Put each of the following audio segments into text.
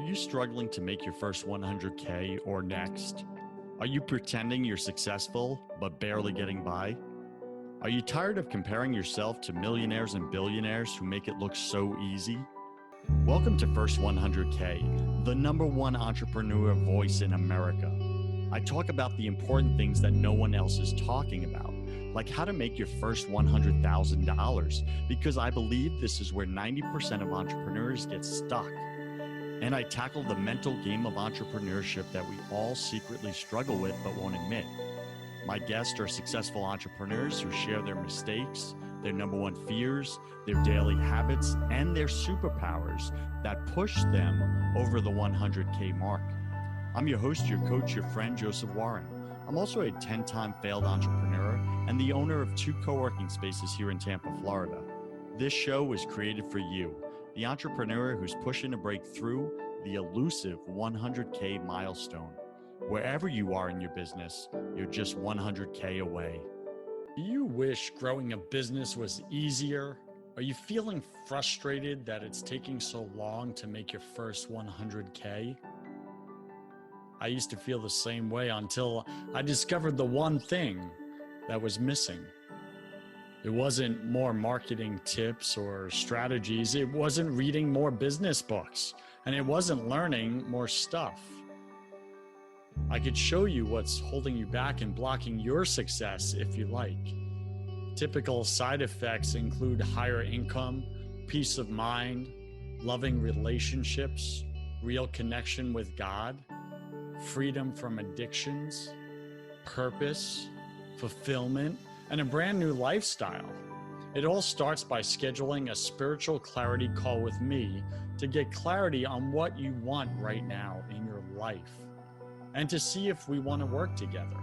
you struggling to make your first 100K or next? Are you pretending you're successful but barely getting by? Are you tired of comparing yourself to millionaires and billionaires who make it look so easy? Welcome to First 100K, the #1 entrepreneur voice in America. I talk about the important things that no one else is talking about, like how to make your first $100,000, because I believe this is where 90% of entrepreneurs get stuck. And I tackle the mental game of entrepreneurship that we all secretly struggle with but won't admit. My guests are successful entrepreneurs who share their mistakes, their #1 fears, their daily habits, and their superpowers that push them over the 100K mark. I'm your host, your coach, your friend, Joseph Warren. I'm also a 10-time failed entrepreneur and the owner of 2 co-working spaces here in Tampa, Florida. This show was created for you, the entrepreneur who's pushing to break through the elusive 100K milestone. Wherever you are in your business, you're just 100K away. Do you wish growing a business was easier? Are you feeling frustrated that it's taking so long to make your first 100K? I used to feel the same way until I discovered the one thing that was missing. It wasn't more marketing tips or strategies. It wasn't reading more business books, and it wasn't learning more stuff. I could show you what's holding you back and blocking your success if you like. Typical side effects include higher income, peace of mind, loving relationships, real connection with God, freedom from addictions, purpose, fulfillment, and a brand new lifestyle. It all starts by scheduling a spiritual clarity call with me to get clarity on what you want right now in your life and to see if we want to work together.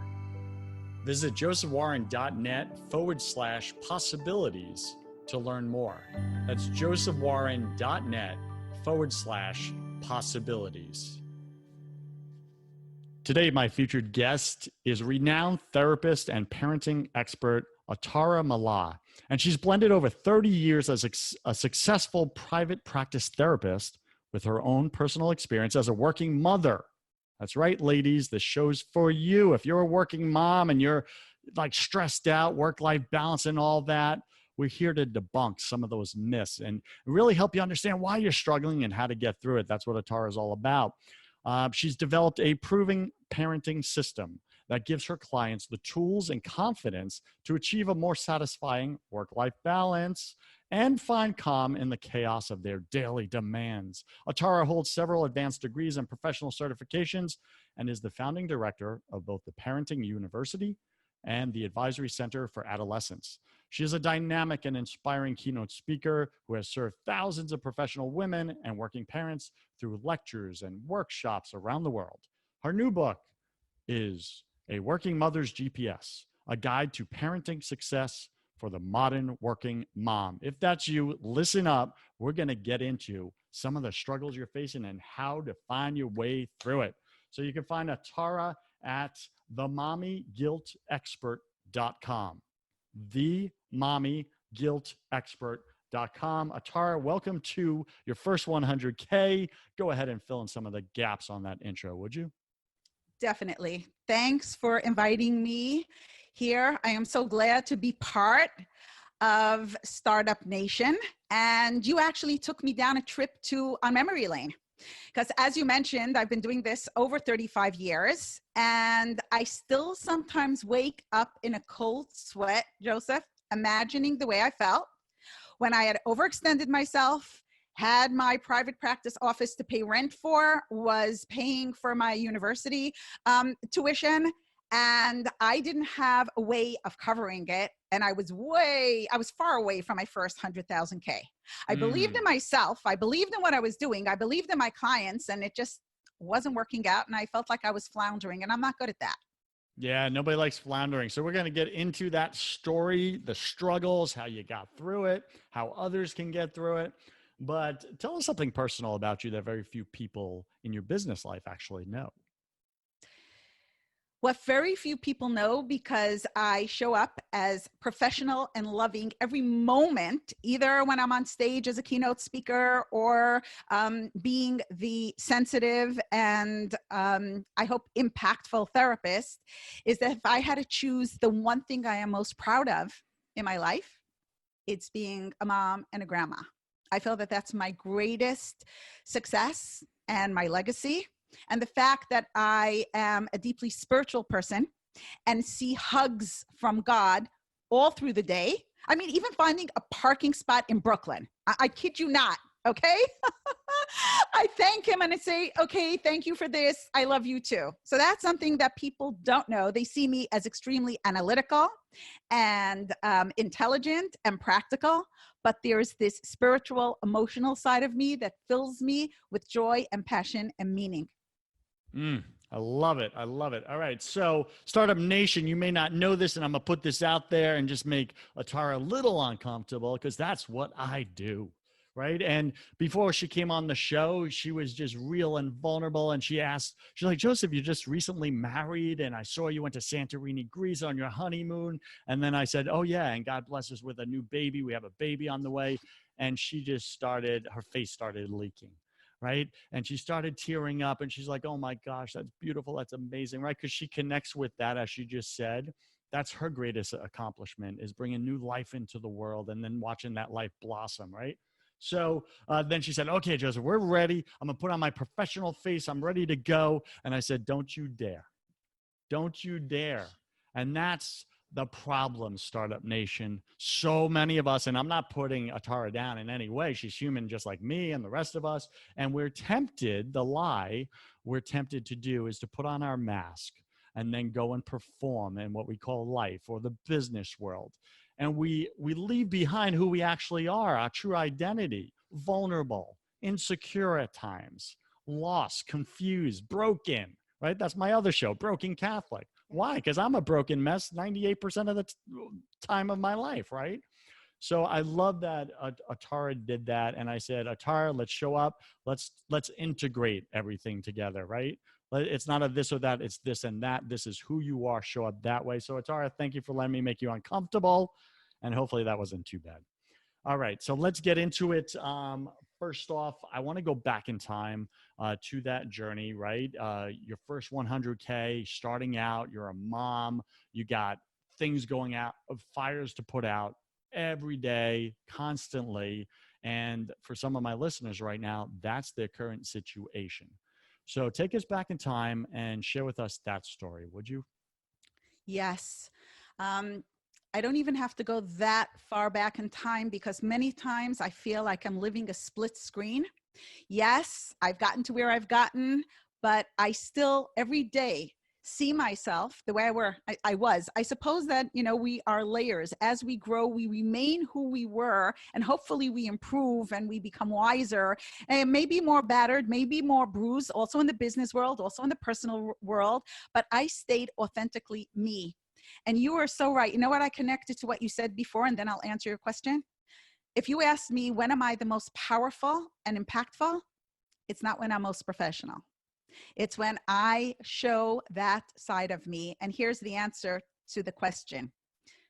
Visit josephwarren.net/possibilities to learn more. That's josephwarren.net/possibilities. Today, my featured guest is renowned therapist and parenting expert, Atara Malach, and she's blended over 30 years as a successful private practice therapist with her own personal experience as a working mother. That's right, ladies, the show's for you. If you're a working mom and you're like stressed out, work-life balance and all that, we're here to debunk some of those myths and really help you understand why you're struggling and how to get through it. That's what Atara is all about. She's developed a proven parenting system that gives her clients the tools and confidence to achieve a more satisfying work-life balance and find calm in the chaos of their daily demands. Atara holds several advanced degrees and professional certifications and is the founding director of both the Parenting University and the Advisory Center for Adolescents. She is a dynamic and inspiring keynote speaker who has served thousands of professional women and working parents through lectures and workshops around the world. Her new book is A Working Mother's GPS, a guide to parenting success for the modern working mom. If that's you, listen up. We're going to get into some of the struggles you're facing and how to find your way through it. So you can find Atara at themommyguiltexpert.com. themommyguiltexpert.com. Atara, welcome to your first 100K. Go ahead and fill in some of the gaps on that intro, would you? Definitely. Thanks for inviting me here. I am so glad to be part of Startup Nation. And you actually took me down a trip on memory lane. Because as you mentioned, I've been doing this over 35 years, and I still sometimes wake up in a cold sweat, Joseph, imagining the way I felt when I had overextended myself, had my private practice office to pay rent for, was paying for my university tuition, and I didn't have a way of covering it. And I was far away from my first 100,000K. I believed in myself. I believed in what I was doing. I believed in my clients, and it just wasn't working out. And I felt like I was floundering, and I'm not good at that. Yeah, nobody likes floundering. So we're going to get into that story, the struggles, how you got through it, how others can get through it. But tell us something personal about you that very few people in your business life actually know. What very few people know, because I show up as professional and loving every moment, either when I'm on stage as a keynote speaker or being the sensitive and I hope impactful therapist, is that if I had to choose the one thing I am most proud of in my life, it's being a mom and a grandma. I feel that that's my greatest success and my legacy. And the fact that I am a deeply spiritual person and see hugs from God all through the day. I mean, even finding a parking spot in Brooklyn. I kid you not, okay? I thank him and I say, okay, thank you for this. I love you too. So that's something that people don't know. They see me as extremely analytical and intelligent and practical, but there's this spiritual, emotional side of me that fills me with joy and passion and meaning. I love it. I love it. All right. So, Startup Nation, you may not know this, and I'm going to put this out there and just make Atara a little uncomfortable because that's what I do. Right. And before she came on the show, she was just real and vulnerable. And she's like, Joseph, you just recently married. And I saw you went to Santorini, Greece on your honeymoon. And then I said, oh, yeah. And God bless us with a new baby. We have a baby on the way. And she just her face started leaking. Right. And she started tearing up and she's like, oh my gosh, that's beautiful. That's amazing. Right. Because she connects with that, as she just said. That's her greatest accomplishment, is bringing new life into the world and then watching that life blossom. Right. So then she said, okay, Joseph, we're ready. I'm going to put on my professional face. I'm ready to go. And I said, don't you dare. Don't you dare. And that's the problem, Startup Nation. So many of us, and I'm not putting Atara down in any way. She's human just like me and the rest of us. And we're tempted, the lie we're tempted to do is to put on our mask and then go and perform in what we call life or the business world. And we leave behind who we actually are, our true identity, vulnerable, insecure at times, lost, confused, broken, right? That's my other show, Broken Catholic. Why? Because I'm a broken mess 98% of the time of my life, right? So I love that Atara did that. And I said, Atara, let's show up. Let's integrate everything together, right? It's not a this or that. It's this and that. This is who you are. Show up that way. So Atara, thank you for letting me make you uncomfortable. And hopefully that wasn't too bad. All right, so let's get into it. First off, I want to go back in time to that journey, right? Your first 100K, starting out, you're a mom, you got things going out, fires to put out every day, constantly. And for some of my listeners right now, that's their current situation. So take us back in time and share with us that story, would you? Yes. I don't even have to go that far back in time because many times I feel like I'm living a split screen. Yes, I've gotten to where I've gotten, but I still every day see myself the way I was. I suppose that, we are layers. As we grow, we remain who we were, and hopefully we improve and we become wiser and maybe more battered, maybe more bruised, also in the business world, also in the personal world, but I stayed authentically me. And you are so right. You know what? I connected to what you said before, and then I'll answer your question. If you ask me, when am I the most powerful and impactful? It's not when I'm most professional. It's when I show that side of me. And here's the answer to the question.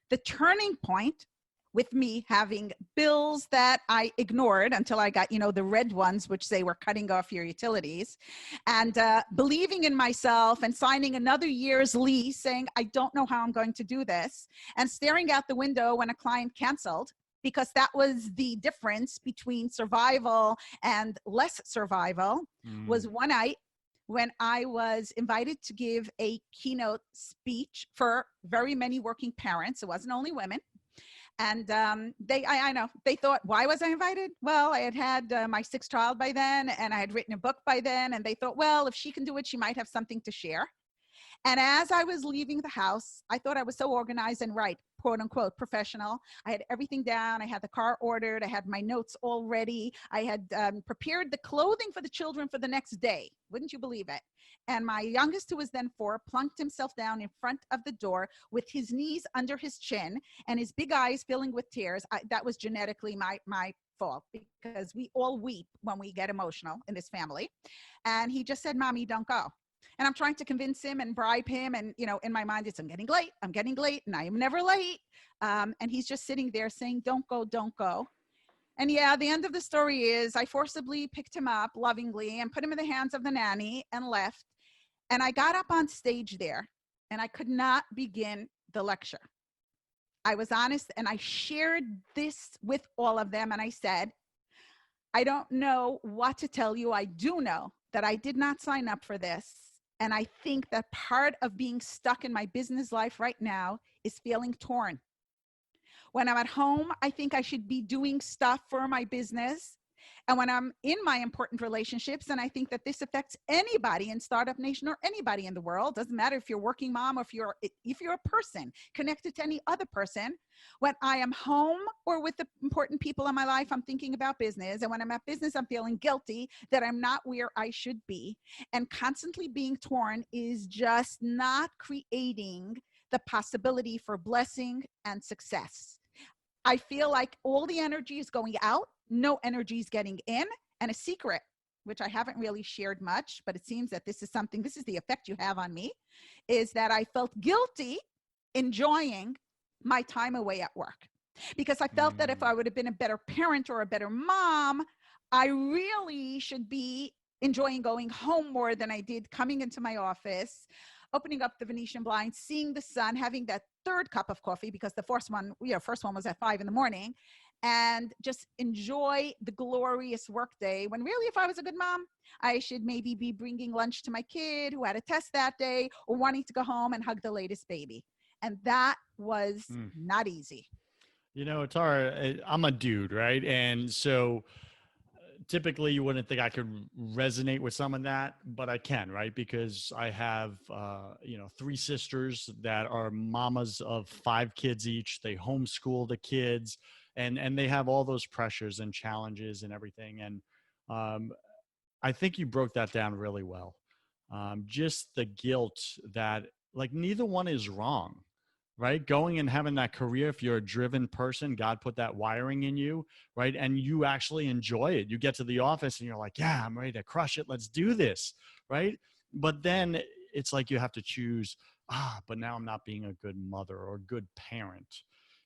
The turning point with me having bills that I ignored until I got, the red ones, which say we're cutting off your utilities, and believing in myself and signing another year's lease saying, I don't know how I'm going to do this, and staring out the window when a client canceled, because that was the difference between survival and less survival, was one night when I was invited to give a keynote speech for very many working parents. It wasn't only women. And I know, they thought, why was I invited? Well, I had my sixth child by then, and I had written a book by then. And they thought, well, if she can do it, she might have something to share. And as I was leaving the house, I thought I was so organized and right, quote unquote, professional. I had everything down. I had the car ordered. I had my notes all ready. I had prepared the clothing for the children for the next day. Wouldn't you believe it? And my youngest, who was then 4, plunked himself down in front of the door with his knees under his chin and his big eyes filling with tears. That was genetically my fault, because we all weep when we get emotional in this family. And he just said, Mommy, don't go. And I'm trying to convince him and bribe him. And, in my mind, I'm getting late. And I am never late. And he's just sitting there saying, don't go, don't go. And yeah, the end of the story is I forcibly picked him up lovingly and put him in the hands of the nanny and left. And I got up on stage there and I could not begin the lecture. I was honest and I shared this with all of them. And I said, I don't know what to tell you. I do know that I did not sign up for this. And I think that part of being stuck in my business life right now is feeling torn. When I'm at home, I think I should be doing stuff for my business. And when I'm in my important relationships, and I think that this affects anybody in Startup Nation or anybody in the world, doesn't matter if you're a working mom or if you're a person connected to any other person, when I am home or with the important people in my life, I'm thinking about business. And when I'm at business, I'm feeling guilty that I'm not where I should be. And constantly being torn is just not creating the possibility for blessing and success. I feel like all the energy is going out, no energy is getting in. And a secret, which I haven't really shared much, but it seems that this is the effect you have on me, is that I felt guilty enjoying my time away at work. Because I felt that if I would have been a better parent or a better mom, I really should be enjoying going home more than I did coming into my office, opening up the Venetian blinds, seeing the sun, having that third cup of coffee because the first one was at 5 a.m, and just enjoy the glorious work day. When really, if I was a good mom, I should maybe be bringing lunch to my kid who had a test that day or wanting to go home and hug the latest baby. And that was not easy. Atara, I'm a dude, right? And so typically you wouldn't think I could resonate with some of that, but I can, right? Because I have, 3 sisters that are mamas of 5 kids each. They homeschool the kids and they have all those pressures and challenges and everything. And I think you broke that down really well. Just the guilt that like neither one is wrong, right? Going and having that career, if you're a driven person, God put that wiring in you, right? And you actually enjoy it. You get to the office and you're like, yeah, I'm ready to crush it. Let's do this, right? But then it's like you have to choose, but now I'm not being a good mother or a good parent.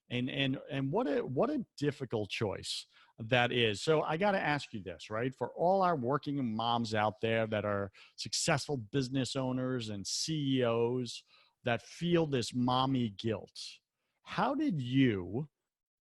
And what a difficult choice that is. So I got to ask you this, right? For all our working moms out there that are successful business owners and CEOs, that feel this mommy guilt. How did you,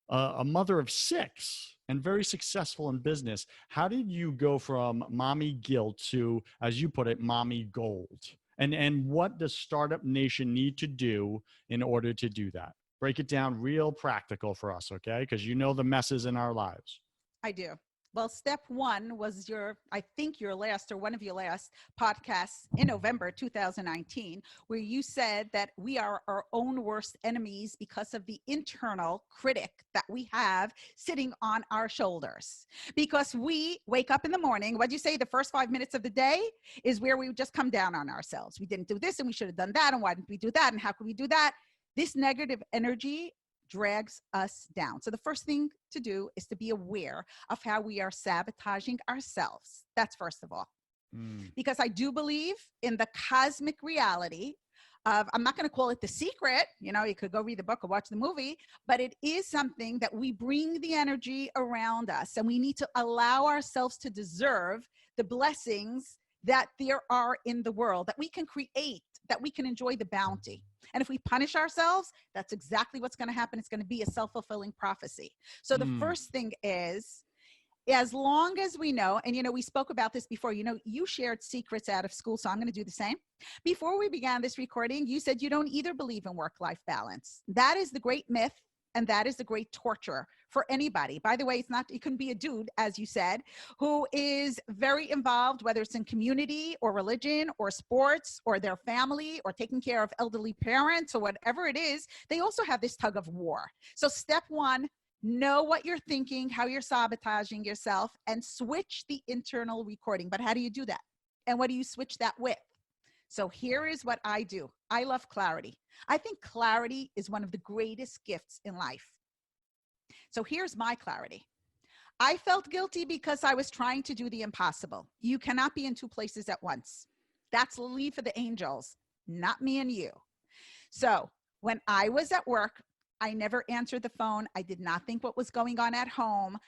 a mother of 6 and very successful in business, how did you go from mommy guilt to, as you put it, mommy gold? And what does Startup Nation need to do in order to do that? Break it down real practical for us, okay? Because you know the messes in our lives. I do. Well, step 1 was I think your last or one of your last podcasts in November 2019, where you said that we are our own worst enemies because of the internal critic that we have sitting on our shoulders. Because we wake up in the morning, what'd you say, the first 5 minutes of the day is where we just come down on ourselves. We didn't do this and we should have done that. And why didn't we do that? And how could we do that? This negative energy drags us down. So the first thing to do is to be aware of how we are sabotaging ourselves. That's first of all. Because I do believe in the cosmic reality of, I'm not going to call it The Secret, you could go read the book or watch the movie, but it is something that we bring the energy around us, and we need to allow ourselves to deserve the blessings that there are in the world, that we can create, that we can enjoy the bounty. And if we punish ourselves, that's exactly what's going to happen. It's going to be a self-fulfilling prophecy. So the first thing is, as long as we know, and we spoke about this before, you shared secrets out of school, so I'm going to do the same. Before we began this recording, you said you don't either believe in work-life balance. That is the great myth. And that is the great torture for anybody. By the way, it couldn't be a dude, as you said, who is very involved, whether it's in community or religion or sports or their family or taking care of elderly parents or whatever it is. They also have this tug of war. So step 1, know what you're thinking, how you're sabotaging yourself, and switch the internal recording. But how do you do that? And what do you switch that with? So here is what I do. I love clarity. I think clarity is one of the greatest gifts in life. So here's my clarity. I felt guilty because I was trying to do the impossible. You cannot be in 2 places at once. That's leave for the angels, not me and you. So when I was at work, I never answered the phone. I did not think what was going on at home.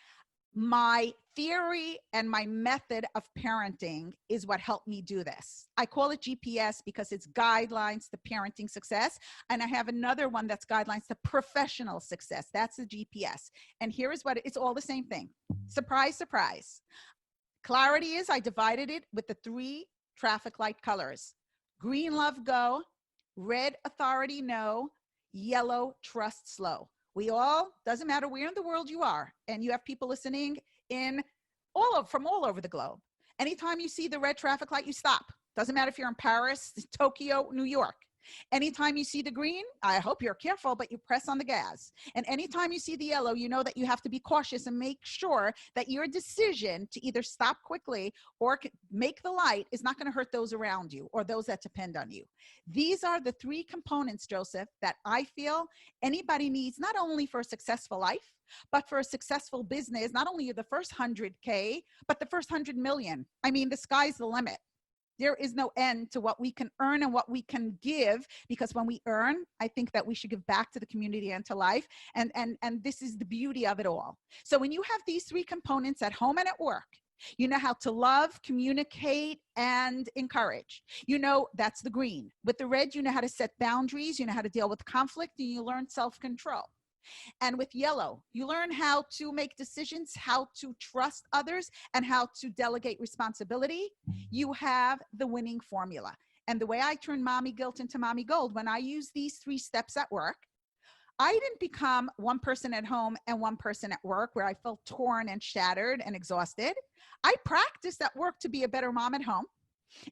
My theory and my method of parenting is what helped me do this. I call it GPS because it's guidelines to parenting success. And I have another one that's guidelines to professional success. That's the GPS. And here is what it's all the same thing. Surprise, surprise. Clarity is I divided it with the 3 traffic light colors: green, love, go; red, authority, no; yellow, trust, slow. We all, doesn't matter where in the world you are, and you have people listening in from all over the globe. Anytime you see the red traffic light, you stop. Doesn't matter if you're in Paris, Tokyo, New York. Anytime you see the green, I hope you're careful, but you press on the gas. And anytime you see the yellow, you know that you have to be cautious and make sure that your decision to either stop quickly or make the light is not going to hurt those around you or those that depend on you. These are the 3 components, Joseph, that I feel anybody needs, not only for a successful life, but for a successful business. Not only the first 100K, but the first 100 million. I mean, the sky's the limit. There is no end to what we can earn and what we can give, because when we earn, I think that we should give back to the community and to life. And this is the beauty of it all. So when you have these 3 components at home and at work, you know how to love, communicate, and encourage. You know, that's the green. With the red, you know how to set boundaries, you know how to deal with conflict, and you learn self-control. And with yellow, you learn how to make decisions, how to trust others, and how to delegate responsibility. You have the winning formula. And the way I turn mommy guilt into mommy gold, when I use these 3 steps at work, I didn't become one person at home and one person at work where I felt torn and shattered and exhausted. I practiced at work to be a better mom at home.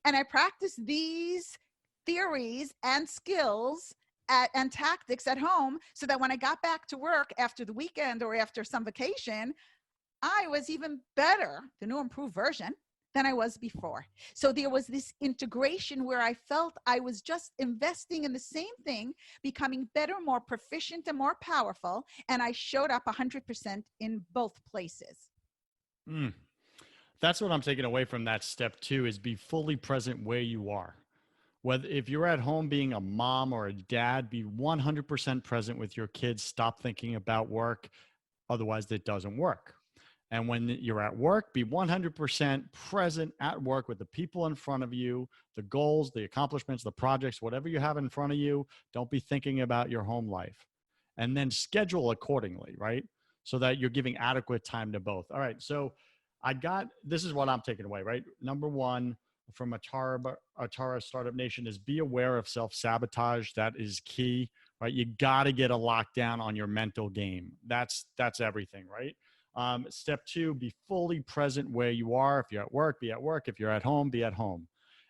And I practiced these theories and skills and tactics at home, so that when I got back to work after the weekend or after some vacation, I was even better, the new improved version, than I was before. So there was this integration where I felt I was just investing in the same thing, becoming better, more proficient, and more powerful. And I showed up 100% in both places. That's what I'm taking away from that step 2, is be fully present where you are. Whether if you're at home being a mom or a dad, be 100% present with your kids. Stop thinking about work. Otherwise, it doesn't work. And when you're at work, be 100% present at work with the people in front of you, the goals, the accomplishments, the projects, whatever you have in front of you. Don't be thinking about your home life. And then schedule accordingly, right? So that you're giving adequate time to both. All right. So this is what I'm taking away, right? Number 1, from Atara Startup Nation, is be aware of self-sabotage. That is key, right? You got to get a lockdown on your mental game. That's everything, right? Step 2, be fully present where you are. If you're at work, be at work. If you're at home, be at home.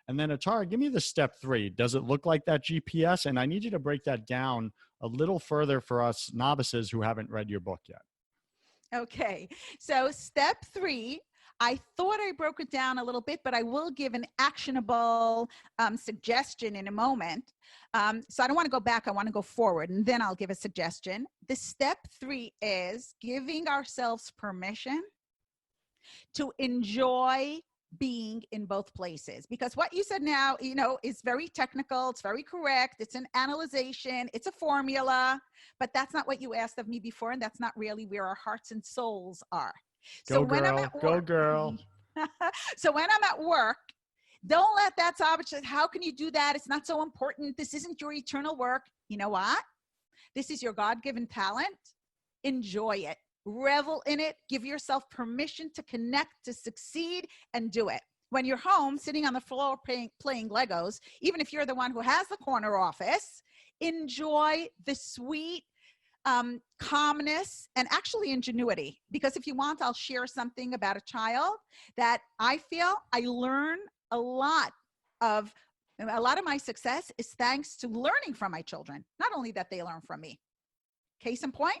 And then Atara, give me the step 3. Does it look like that GPS? And I need you to break that down a little further for us novices who haven't read your book yet. Okay, so step 3, I thought I broke it down a little bit, but I will give an actionable suggestion in a moment. So I don't want to go back, I want to go forward, and then I'll give a suggestion. The step 3 is giving ourselves permission to enjoy being in both places, because what you said now, is very technical, it's very correct, it's an analyzation, it's a formula, but that's not what you asked of me before, and that's not really where our hearts and souls are. Go girl. So when I'm at work, don't let that sabotage. How can you do that? It's not so important. This isn't your eternal work. You know what? This is your God-given talent. Enjoy it. Revel in it. Give yourself permission to connect, to succeed, and do it. When you're home, sitting on the floor playing Legos, even if you're the one who has the corner office, enjoy the sweet calmness and actually ingenuity. Because if you want, I'll share something about a child that I feel I learn a lot of my success is thanks to learning from my children. Not only that they learn from me. Case in point,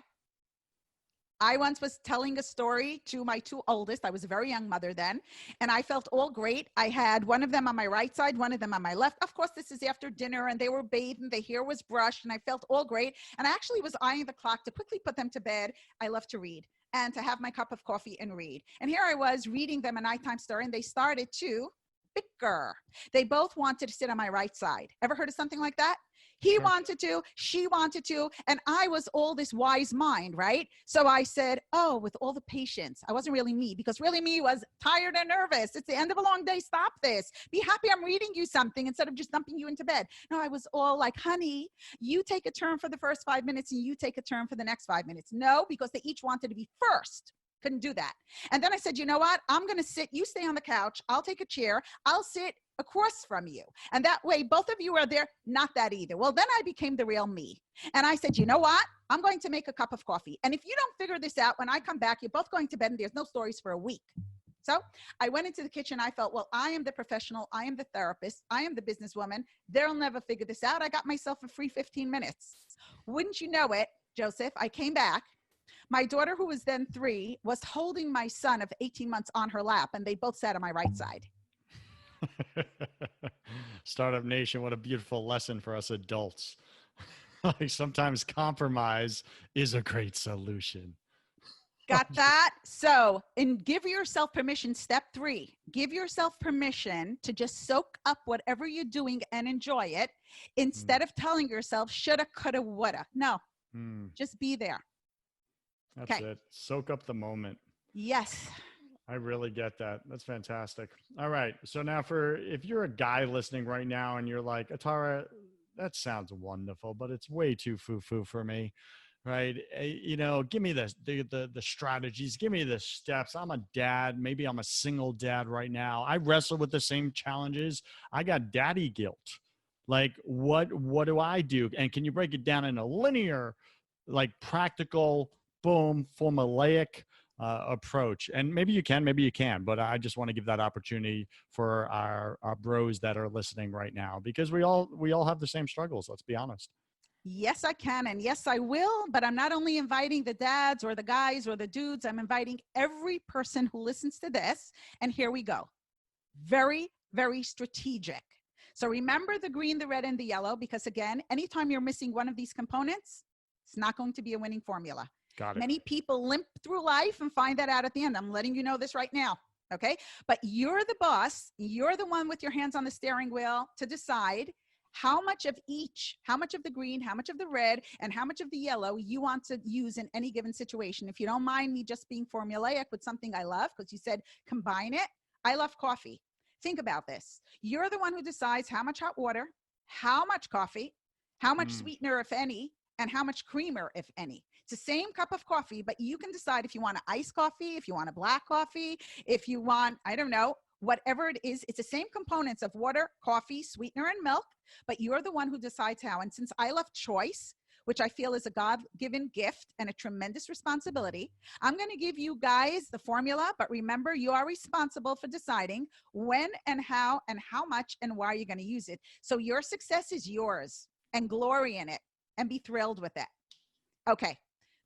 I once was telling a story to my 2 oldest. I was a very young mother then, and I felt all great. I had one of them on my right side, one of them on my left. Of course, this is after dinner, and they were bathed, and their hair was brushed, and I felt all great. And I actually was eyeing the clock to quickly put them to bed. I love to read and to have my cup of coffee and read. And here I was reading them a nighttime story, and they started to bicker. They both wanted to sit on my right side. Ever heard of something like that? He wanted to, she wanted to, and I was all this wise mind, right? So I said, oh, with all the patience. I wasn't really me, because really me was tired and nervous. It's the end of a long day. Stop this. Be happy I'm reading you something instead of just dumping you into bed. No, I was all like, honey, you take a turn for the first 5 minutes and you take a turn for the next 5 minutes. No, because they each wanted to be first. Couldn't do that. And then I said, you know what? I'm going to sit, you stay on the couch. I'll take a chair. I'll sit across from you. And that way, both of you are there. Not that either. Well, then I became the real me. And I said, you know what? I'm going to make a cup of coffee. And if you don't figure this out, when I come back, you're both going to bed and there's no stories for a week. So I went into the kitchen. I felt, well, I am the professional. I am the therapist. I am the businesswoman. They'll never figure this out. I got myself a free 15 minutes. Wouldn't you know it, Joseph, I came back. My daughter, who was then 3, was holding my son of 18 months on her lap, and they both sat on my right side. Startup Nation, what a beautiful lesson for us adults. Like sometimes compromise is a great solution. Got that? So, give yourself permission. Step 3, give yourself permission to just soak up whatever you're doing and enjoy it instead of telling yourself, shoulda, coulda, woulda. No, just be there. That's it. Soak up the moment. Yes. I really get that. That's fantastic. All right. So now if you're a guy listening right now and you're like, Atara, that sounds wonderful, but it's way too foo-foo for me, right? Give me the strategies, give me the steps. I'm a dad. Maybe I'm a single dad right now. I wrestle with the same challenges. I got daddy guilt. Like, what do I do? And can you break it down in a linear, like practical, boom, formulaic approach? And maybe you can, but I just want to give that opportunity for our bros that are listening right now, because we all have the same struggles. Let's be honest. Yes, I can. And yes, I will. But I'm not only inviting the dads or the guys or the dudes, I'm inviting every person who listens to this. And here we go. Very, very strategic. So remember the green, the red, and the yellow, because again, anytime you're missing one of these components, it's not going to be a winning formula. Got it. Many people limp through life and find that out at the end. I'm letting you know this right now. Okay. But you're the boss. You're the one with your hands on the steering wheel to decide how much of each, how much of the green, how much of the red, and how much of the yellow you want to use in any given situation. If you don't mind me just being formulaic with something I love, because you said combine it. I love coffee. Think about this. You're the one who decides how much hot water, how much coffee, how much sweetener, if any, and how much creamer, if any. It's the same cup of coffee, but you can decide if you want an iced coffee, if you want a black coffee, if you want, I don't know, whatever it is. It's the same components of water, coffee, sweetener, and milk, but you're the one who decides how. And since I love choice, which I feel is a God-given gift and a tremendous responsibility, I'm going to give you guys the formula, but remember, you are responsible for deciding when and how much and why you're going to use it. So your success is yours, and glory in it, and be thrilled with it. Okay.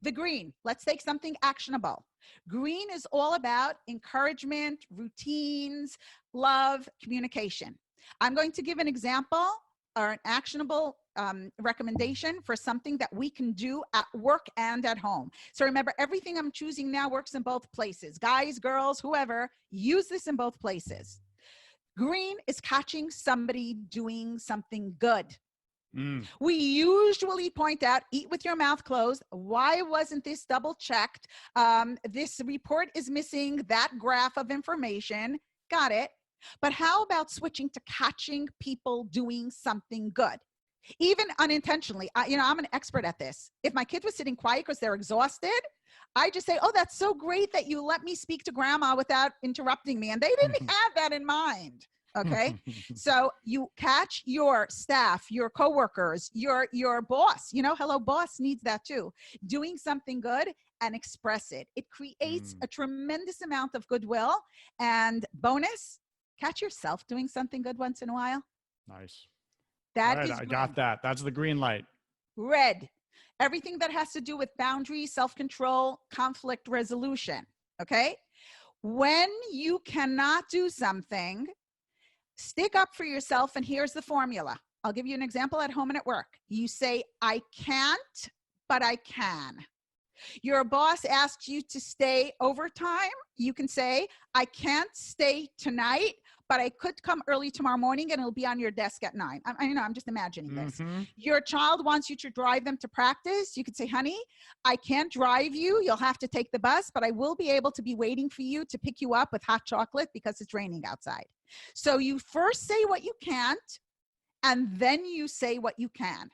The green, let's take something actionable. Green is all about encouragement, routines, love, communication. I'm going to give an example or an actionable recommendation for something that we can do at work and at home. So remember, everything I'm choosing now works in both places. Guys, girls, whoever, use this in both places. Green is catching somebody doing something good. We usually point out, eat with your mouth closed. Why wasn't this double checked? This report is missing that graph of information. Got it. But how about switching to catching people doing something good? Even unintentionally. I'm an expert at this. If my kid was sitting quiet because they're exhausted, I just say, oh, that's so great that you let me speak to grandma without interrupting me. And they didn't have that in mind. Okay. So you catch your staff, your coworkers, your boss, hello, boss needs that too. Doing something good and express it. It creates a tremendous amount of goodwill. And bonus, catch yourself doing something good once in a while. Nice. That is I got that. That's the green light. Red, everything that has to do with boundaries, self-control, conflict resolution. Okay. When you cannot do something, stick up for yourself, and here's the formula. I'll give you an example at home and at work. You say, I can't, but I can. Your boss asks you to stay overtime. You can say, I can't stay tonight, but I could come early tomorrow morning and it'll be on your desk at 9. I'm just imagining this. Your child wants you to drive them to practice. You could say, honey, I can't drive you. You'll have to take the bus, but I will be able to be waiting for you to pick you up with hot chocolate because it's raining outside. So you first say what you can't, and then you say what you can.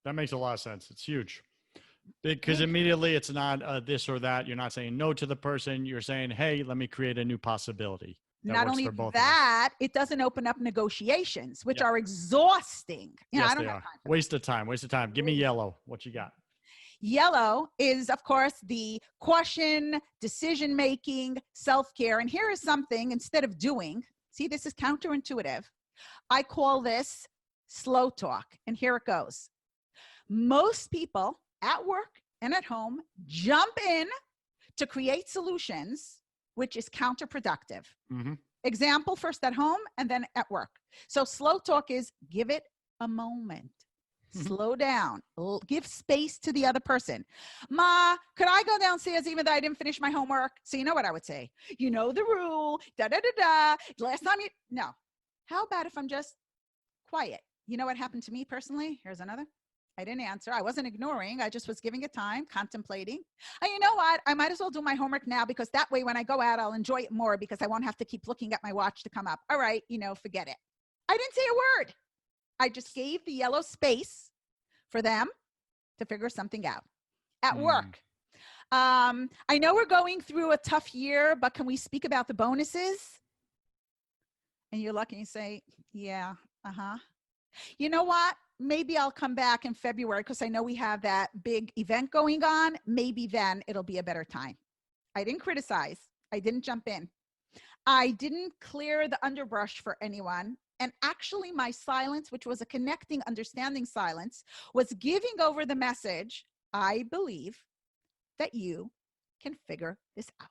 That makes a lot of sense. It's huge. Because immediately it's not this or that. You're not saying no to the person. You're saying, hey, let me create a new possibility. Not only that, it doesn't open up negotiations, which are exhausting. Yes, they are. Waste of time. Give me yellow. What you got? Yellow is, of course, the caution, decision-making, self-care. And here is something, instead of doing, see, this is counterintuitive. I call this slow talk. And here it goes. Most people at work and at home jump in to create solutions, which is counterproductive. Example, first at home and then at work. So slow talk is give it a moment. Slow down. Give space to the other person. Ma, could I go downstairs even though I didn't finish my homework? So you know what I would say? You know the rule. Last time you... No. How about if I'm just quiet? You know what happened to me personally? Here's another. I didn't answer. I wasn't ignoring. I just was giving it time, contemplating. And you know what? I might as well do my homework now because that way when I go out, I'll enjoy it more because I won't have to keep looking at my watch to come up. All right, forget it. I didn't say a word. I just gave the yellow space for them to figure something out. At work, I know we're going through a tough year, but can we speak about the bonuses? And you're lucky and say, yeah, You know what? Maybe I'll come back in February because I know we have that big event going on. Maybe then it'll be a better time. I didn't criticize. I didn't jump in. I didn't clear the underbrush for anyone. And actually my silence, which was a connecting, understanding silence, was giving over the message, I believe that you can figure this out.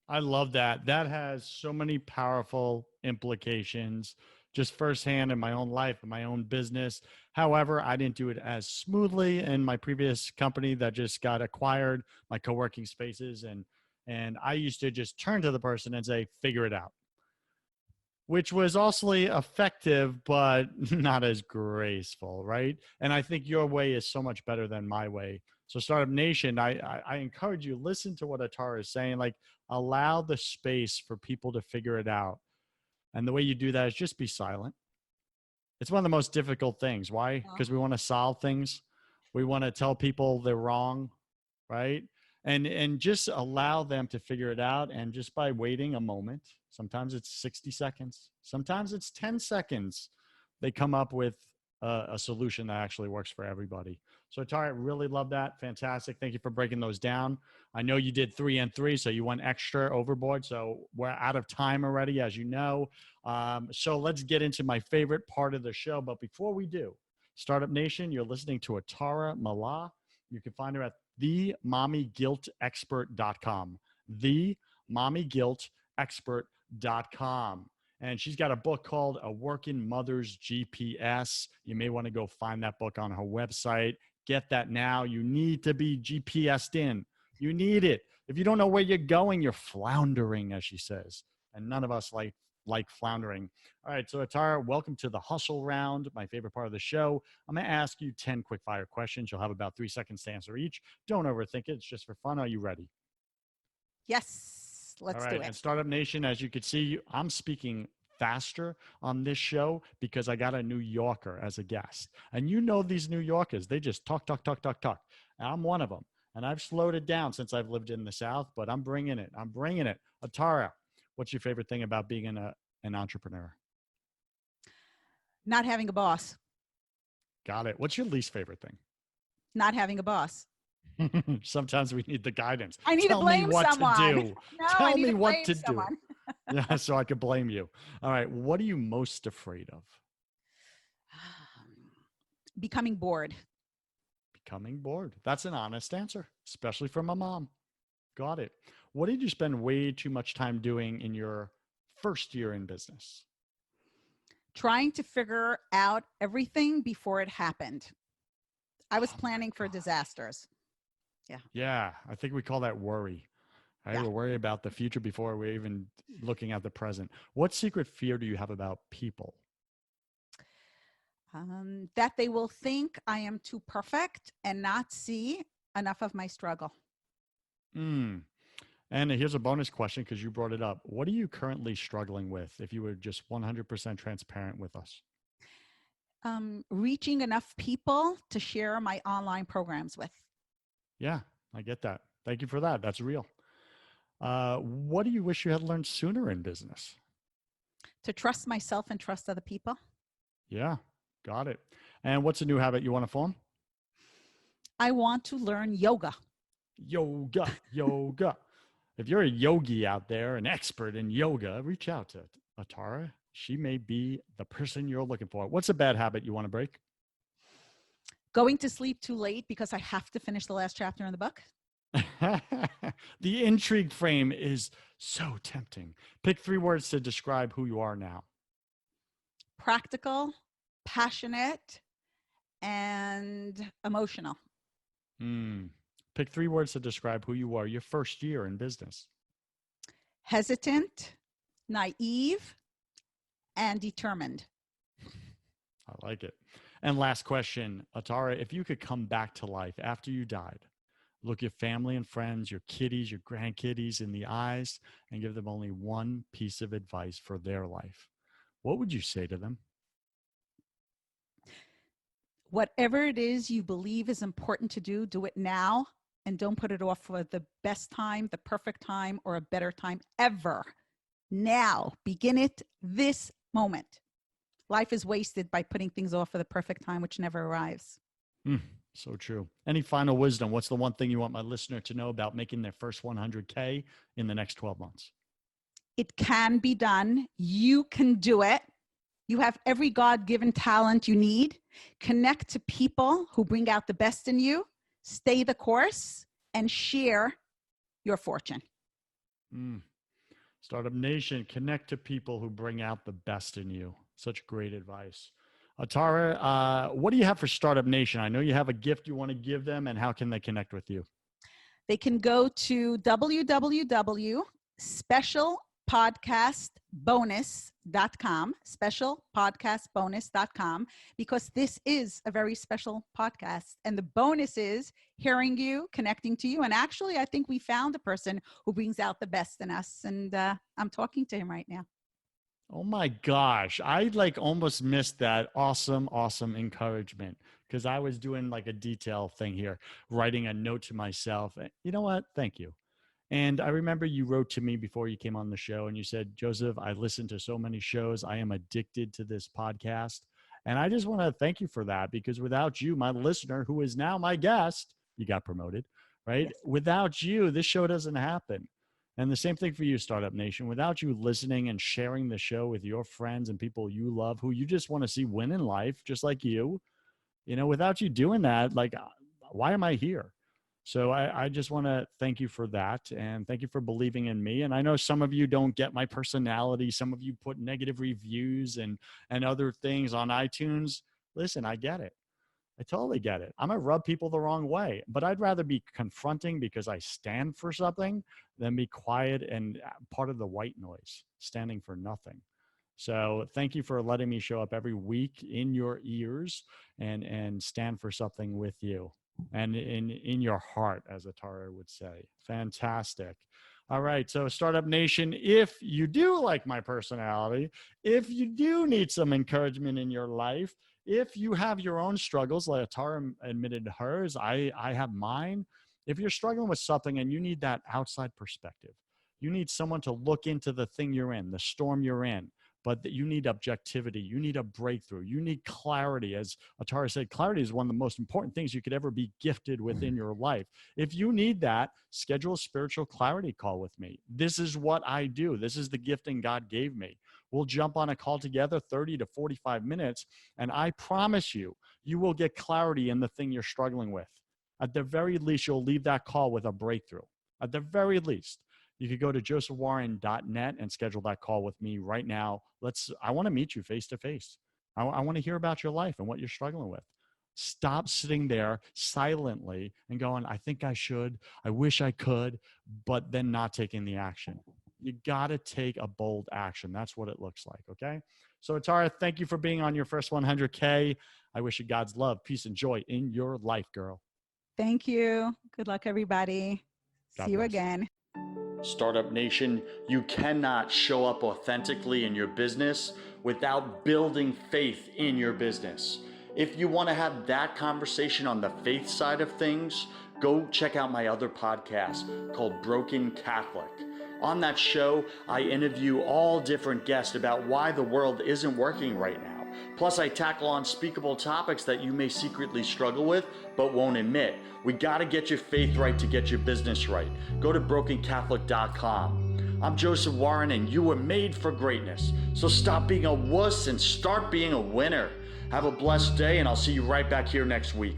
I love that. That has so many powerful implications just firsthand in my own life, in my own business. However, I didn't do it as smoothly in my previous company that just got acquired, my co-working spaces. And I used to just turn to the person and say, figure it out, which was also effective, but not as graceful, right? And I think your way is so much better than my way. So Startup Nation, I encourage you, listen to what Atara is saying, like allow the space for people to figure it out. And the way you do that is just be silent. It's one of the most difficult things. Why? Because we want to solve things. We want to tell people they're wrong, right? And just allow them to figure it out. And just by waiting a moment, sometimes it's 60 seconds, sometimes it's 10 seconds, they come up with a solution that actually works for everybody. So Atara, really love that. Fantastic. Thank you for breaking those down. I know you did 3 and 3, so you went extra overboard. So we're out of time already, as you know. So let's get into my favorite part of the show. But before we do, Startup Nation, you're listening to Atara Malach. You can find her at themommyguiltexpert.com. Themommyguiltexpert.com. And she's got a book called A Working Mother's GPS. You may want to go find that book on her website. Get that now. You need to be GPSed in. You need it. If you don't know where you're going, you're floundering, as she says. And none of us like floundering. All right, so Atara, welcome to the hustle round, my favorite part of the show. I'm going to ask you 10 quick fire questions. You'll have about 3 seconds to answer each. Don't overthink it. It's just for fun. Are you ready? Yes. Let's do it. And Startup Nation, as you can see, I'm speaking faster on this show because I got a New Yorker as a guest. And you know these New Yorkers, they just talk. And I'm one of them. And I've slowed it down since I've lived in the South, but I'm bringing it. Atara, what's your favorite thing about being an entrepreneur? Not having a boss. Got it. What's your least favorite thing? Not having a boss. Sometimes we need the guidance. I need to blame someone. To do. No, Tell I need me to what blame to someone. do. Yeah, so I could blame you. All right. What are you most afraid of? Becoming bored. Becoming bored. That's an honest answer, especially from a mom. Got it. What did you spend way too much time doing in your first year in business? Trying to figure out everything before it happened. I was planning for disasters. Yeah. Yeah. I think we call that worry. right? Yeah. We're worried about the future before we're even looking at the present. What secret fear do you have about people? That they will think I am too perfect and not see enough of my struggle. Mm. And here's a bonus question because you brought it up. What are you currently struggling with if you were just 100% transparent with us? Reaching enough people to share my online programs with. Yeah, I get that. Thank you for that. That's real. What do you wish you had learned sooner in business? To trust myself and trust other people. Yeah, got it. And what's a new habit you want to form? I want to learn yoga. Yoga, yoga. If you're a yogi out there, an expert in yoga, reach out to Atara. She may be the person you're looking for. What's a bad habit you want to break? Going to sleep too late because I have to finish the last chapter in the book. The intrigue frame is so tempting. Pick 3 words to describe who you are now. Practical, passionate, and emotional. Hmm. Pick 3 words to describe who you are your first year in business. Hesitant, naive, and determined. I like it. And last question, Atara, if you could come back to life after you died, look your family and friends, your kiddies, your grandkiddies in the eyes, and give them only one piece of advice for their life, what would you say to them? Whatever it is you believe is important to do it now and don't put it off for the best time, the perfect time, or a better time ever. Now, begin it this moment. Life is wasted by putting things off for the perfect time, which never arrives. Mm, so true. Any final wisdom? What's the one thing you want my listener to know about making their first 100K in the next 12 months? It can be done. You can do it. You have every God-given talent you need. Connect to people who bring out the best in you, stay the course, and share your fortune. Mm. Startup Nation, connect to people who bring out the best in you. Such great advice. Atara, what do you have for Startup Nation? I know you have a gift you want to give them, and how can they connect with you? They can go to www.specialpodcastbonus.com, specialpodcastbonus.com, because this is a very special podcast. And the bonus is hearing you, connecting to you. And actually, I think we found a person who brings out the best in us. And I'm talking to him right now. Oh my gosh. I like almost missed that awesome encouragement because I was doing like a detail thing here, writing a note to myself. You know what? Thank you. And I remember you wrote to me before you came on the show and you said, Joseph, I listened to so many shows. I am addicted to this podcast. And I just want to thank you for that because without you, my listener, who is now my guest, you got promoted, right? Yes. Without you, this show doesn't happen. And the same thing for you, Startup Nation. Without you listening and sharing the show with your friends and people you love who you just want to see win in life, just like you know, without you doing that, like, why am I here? So I just want to thank you for that. And thank you for believing in me. And I know some of you don't get my personality. Some of you put negative reviews and other things on iTunes. Listen, I get it. I totally get it. I'm going to rub people the wrong way, but I'd rather be confronting because I stand for something than be quiet and part of the white noise, standing for nothing. So thank you for letting me show up every week in your ears and stand for something with you and in your heart, as Atara would say. Fantastic. All right. So Startup Nation, if you do like my personality, if you do need some encouragement in your life, if you have your own struggles, like Atara admitted hers, I have mine. If you're struggling with something and you need that outside perspective, you need someone to look into the thing you're in, the storm you're in, but you need objectivity. You need a breakthrough. You need clarity. As Atara said, clarity is one of the most important things you could ever be gifted within your life. If you need that, schedule a spiritual clarity call with me. This is what I do. This is the gifting God gave me. We'll jump on a call together, 30 to 45 minutes, and I promise you, you will get clarity in the thing you're struggling with. At the very least, you'll leave that call with a breakthrough. At the very least, you could go to josephwarren.net and schedule that call with me right now. I want to meet you face to face. I want to hear about your life and what you're struggling with. Stop sitting there silently and going, I think I should, I wish I could, but then not taking the action. You got to take a bold action. That's what it looks like. Okay. So Atara, thank you for being on your first 100K. I wish you God's love, peace, and joy in your life, girl. Thank you. Good luck, everybody. See you again. Startup Nation, you cannot show up authentically in your business without building faith in your business. If you want to have that conversation on the faith side of things, go check out my other podcast called Broken Catholic. On that show, I interview all different guests about why the world isn't working right now. Plus, I tackle unspeakable topics that you may secretly struggle with, but won't admit. We got to get your faith right to get your business right. Go to brokencatholic.com. I'm Joseph Warren, and you were made for greatness. So stop being a wuss and start being a winner. Have a blessed day, and I'll see you right back here next week.